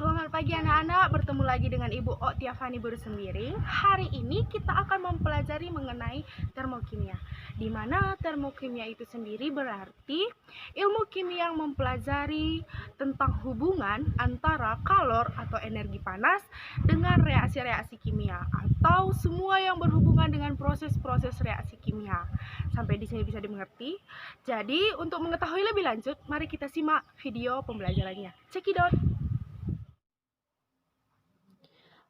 Selamat pagi anak-anak, bertemu lagi dengan Ibu Oktiafani Bersembiri. Hari ini kita akan mempelajari mengenai termokimia, di mana termokimia itu sendiri berarti ilmu kimia yang mempelajari tentang hubungan antara kalor atau energi panas dengan reaksi-reaksi kimia atau semua yang berhubungan dengan proses-proses reaksi kimia. Sampai di sini bisa dimengerti? Jadi, untuk mengetahui lebih lanjut, mari kita simak video pembelajarannya. Cekidot!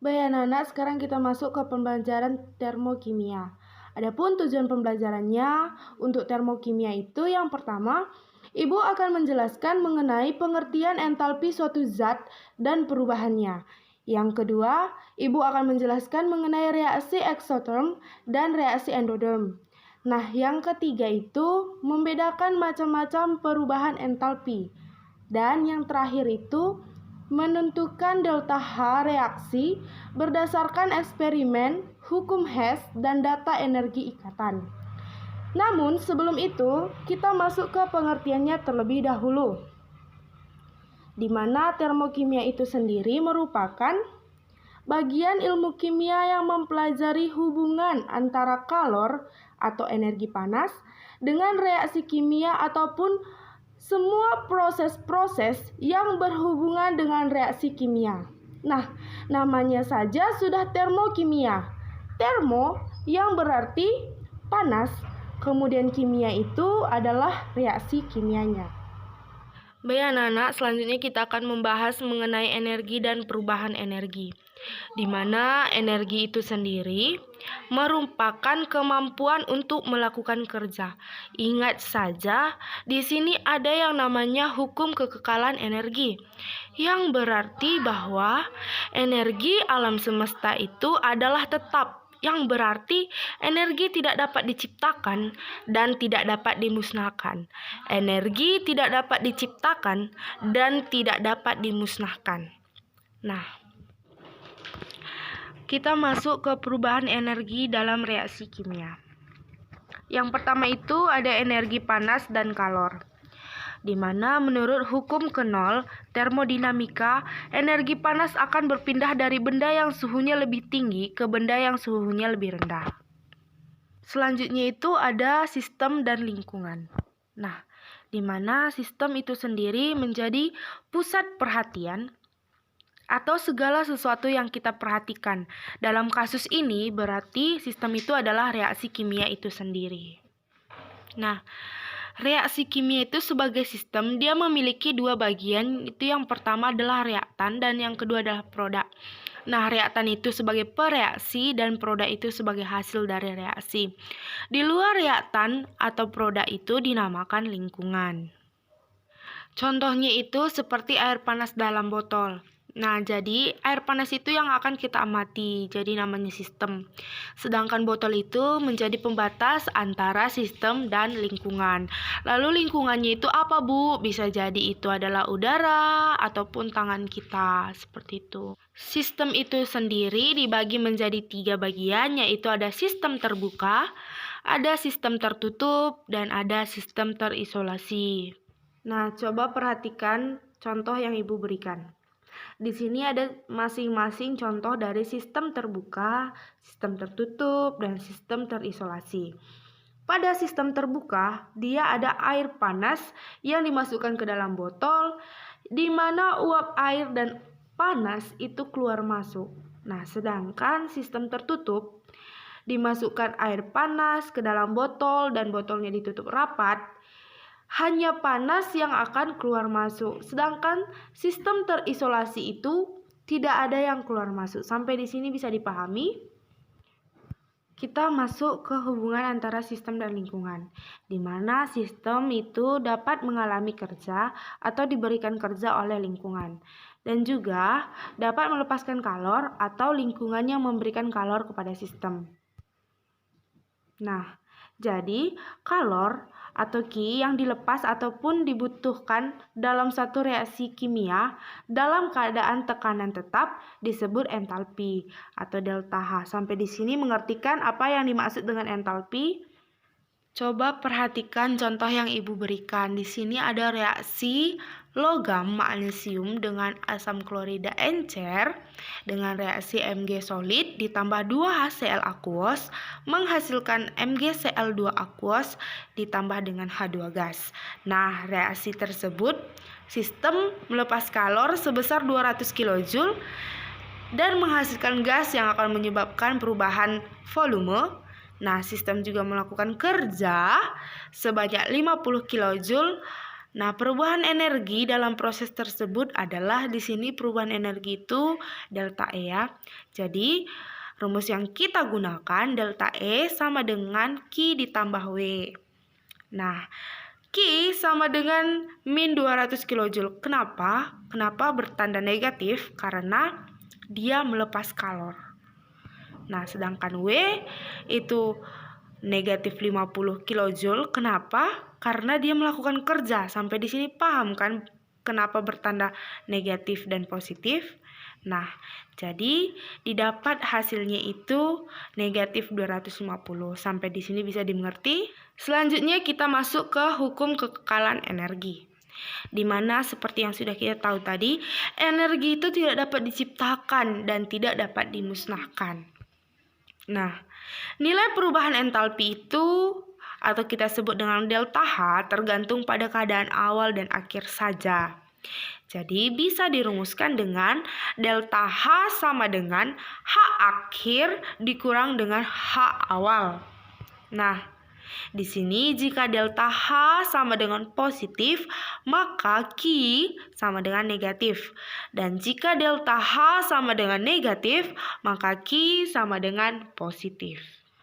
Baik anak-anak, sekarang kita masuk ke pembelajaran termokimia. Adapun tujuan pembelajarannya untuk termokimia itu yang pertama, Ibu akan menjelaskan mengenai pengertian entalpi suatu zat dan perubahannya. Yang kedua, Ibu akan menjelaskan mengenai reaksi eksoterm dan reaksi endoterm. Nah, yang ketiga itu membedakan macam-macam perubahan entalpi. Dan yang terakhir itu menentukan delta H reaksi berdasarkan eksperimen, hukum Hess, dan data energi ikatan. Namun sebelum itu, kita masuk ke pengertiannya terlebih dahulu, di mana termokimia itu sendiri merupakan bagian ilmu kimia yang mempelajari hubungan antara kalor atau energi panas dengan reaksi kimia ataupun semua proses-proses yang berhubungan dengan reaksi kimia. Nah, namanya saja sudah termokimia. Termo yang berarti panas, kemudian kimia itu adalah reaksi kimianya. Baik anak-anak, selanjutnya kita akan membahas mengenai energi dan perubahan energi, di mana energi itu sendiri merupakan kemampuan untuk melakukan kerja. Ingat saja, di sini ada yang namanya hukum kekekalan energi, yang berarti bahwa energi alam semesta itu adalah tetap, yang berarti energi tidak dapat diciptakan dan tidak dapat dimusnahkan. Energi tidak dapat diciptakan dan tidak dapat dimusnahkan. Nah, kita masuk ke perubahan energi dalam reaksi kimia. Yang pertama itu ada energi panas dan kalor, di mana menurut hukum ke-0 termodinamika, energi panas akan berpindah dari benda yang suhunya lebih tinggi ke benda yang suhunya lebih rendah. Selanjutnya itu ada sistem dan lingkungan. Nah, di mana sistem itu sendiri menjadi pusat perhatian atau segala sesuatu yang kita perhatikan. Dalam kasus ini berarti sistem itu adalah reaksi kimia itu sendiri. Nah, reaksi kimia itu sebagai sistem, dia memiliki dua bagian, itu yang pertama adalah reaktan dan yang kedua adalah produk. Nah, reaktan itu sebagai pereaksi dan produk itu sebagai hasil dari reaksi. Di luar reaktan atau produk itu dinamakan lingkungan. Contohnya itu seperti air panas dalam botol. Nah, jadi air panas itu yang akan kita amati, jadi namanya sistem. Sedangkan botol itu menjadi pembatas antara sistem dan lingkungan. Lalu lingkungannya itu apa, Bu? Bisa jadi itu adalah udara ataupun tangan kita, seperti itu. Sistem itu sendiri dibagi menjadi 3 bagian, yaitu ada sistem terbuka, ada sistem tertutup, dan ada sistem terisolasi. Nah, coba perhatikan contoh yang Ibu berikan. Di sini ada masing-masing contoh dari sistem terbuka, sistem tertutup, dan sistem terisolasi. Pada sistem terbuka, dia ada air panas yang dimasukkan ke dalam botol, di mana uap air dan panas itu keluar masuk. Nah, sedangkan sistem tertutup, dimasukkan air panas ke dalam botol dan botolnya ditutup rapat, hanya panas yang akan keluar masuk. Sedangkan sistem terisolasi itu tidak ada yang keluar masuk. Sampai di sini bisa dipahami? Kita masuk ke hubungan antara sistem dan lingkungan, di mana sistem itu dapat mengalami kerja atau diberikan kerja oleh lingkungan, dan juga dapat melepaskan kalor atau lingkungannya memberikan kalor kepada sistem. Nah, jadi kalor atau Ki yang dilepas ataupun dibutuhkan dalam satu reaksi kimia dalam keadaan tekanan tetap disebut entalpi atau delta H. Sampai di sini mengertikan apa yang dimaksud dengan entalpi? Coba perhatikan contoh yang Ibu berikan. Di sini ada reaksi logam magnesium dengan asam klorida encer dengan reaksi Mg solid ditambah 2 HCl aquos menghasilkan MgCl2 aquos ditambah dengan H2 gas. Nah, reaksi tersebut sistem melepas kalor sebesar 200 kJ dan menghasilkan gas yang akan menyebabkan perubahan volume. Nah, sistem juga melakukan kerja sebanyak 50 kJ. Nah, perubahan energi dalam proses tersebut adalah di sini perubahan energi itu delta E ya. Jadi, rumus yang kita gunakan delta E sama dengan Q ditambah W. Nah, Q sama dengan min 200 kJ. Kenapa? Kenapa bertanda negatif? Karena dia melepas kalor. Nah, sedangkan W itu negatif 50 kJ. Kenapa? Karena dia melakukan kerja. Sampai di sini paham kan kenapa bertanda negatif dan positif? Nah, jadi didapat hasilnya itu negatif 250. Sampai di sini bisa dimengerti? Selanjutnya kita masuk ke hukum kekekalan energi. Di mana seperti yang sudah kita tahu tadi, energi itu tidak dapat diciptakan dan tidak dapat dimusnahkan. Nah, nilai perubahan entalpi itu atau kita sebut dengan delta H tergantung pada keadaan awal dan akhir saja. Jadi bisa dirumuskan dengan delta H sama dengan H akhir dikurang dengan H awal. Nah, di sini jika delta H sama dengan positif, maka Q sama dengan negatif. Dan jika delta H sama dengan negatif, maka Q sama dengan positif.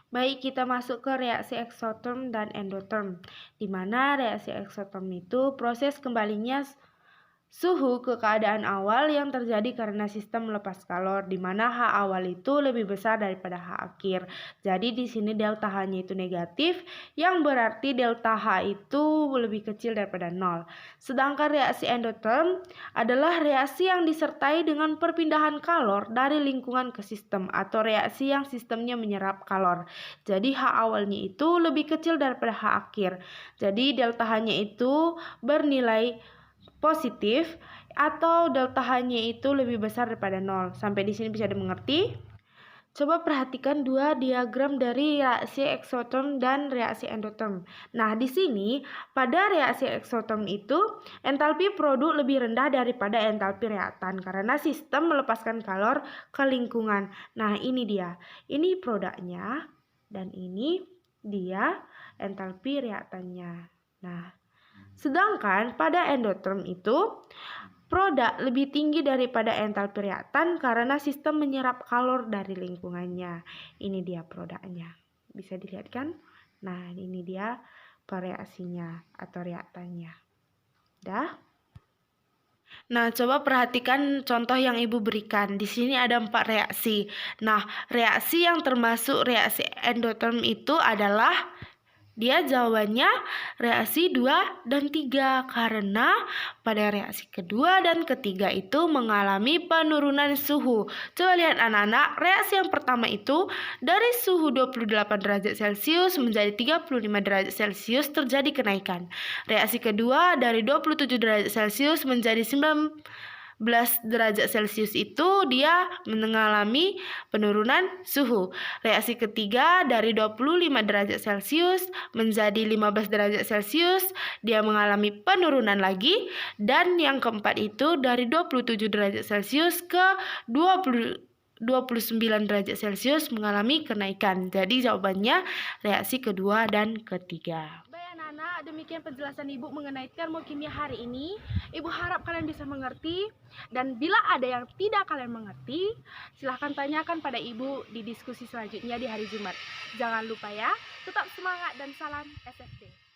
Baik, kita masuk ke reaksi eksoterm dan endotherm. Di mana reaksi eksoterm itu proses kembalinya suhu ke keadaan awal yang terjadi karena sistem melepas kalor, di mana H awal itu lebih besar daripada H akhir. Jadi di sini delta H-nya itu negatif, yang berarti delta H itu lebih kecil daripada 0. Sedangkan reaksi endotherm adalah reaksi yang disertai dengan perpindahan kalor dari lingkungan ke sistem atau reaksi yang sistemnya menyerap kalor. Jadi H awalnya itu lebih kecil daripada H akhir. Jadi delta H-nya itu bernilai positif atau delta H-nya itu lebih besar daripada 0. Sampai di sini bisa dimengerti? Coba perhatikan dua diagram dari reaksi eksoterm dan reaksi endotherm. Nah, di sini pada reaksi eksoterm itu entalpi produk lebih rendah daripada entalpi reaktan karena sistem melepaskan kalor ke lingkungan. Nah, ini dia. Ini produknya dan ini dia entalpi reaktannya. Nah, sedangkan pada endotherm itu produk lebih tinggi daripada entalpi reaktan karena sistem menyerap kalor dari lingkungannya. Ini dia produknya. Bisa dilihat kan? Nah, ini dia pereaksinya atau reaktannya. Dah? Nah, coba perhatikan contoh yang Ibu berikan. Di sini ada 4 reaksi. Nah, reaksi yang termasuk reaksi endotherm itu adalah dia jawabannya reaksi 2 dan 3 karena pada reaksi kedua dan ketiga itu mengalami penurunan suhu. Coba lihat anak-anak, reaksi yang pertama itu dari suhu 28 derajat Celcius menjadi 35 derajat Celcius terjadi kenaikan. Reaksi kedua dari 27 derajat Celcius menjadi 19 derajat Celcius itu dia mengalami penurunan suhu. Reaksi ketiga dari 25 derajat Celcius menjadi 15 derajat Celcius dia mengalami penurunan lagi. Dan yang keempat itu dari 27 derajat Celcius ke 29 derajat Celcius mengalami kenaikan. Jadi jawabannya reaksi kedua dan ketiga. Anak-anak, demikian penjelasan Ibu mengenai termokimia hari ini. Ibu harap kalian bisa mengerti, dan bila ada yang tidak kalian mengerti, silahkan tanyakan pada Ibu di diskusi selanjutnya di hari Jumat. Jangan lupa ya, tetap semangat dan salam SFD.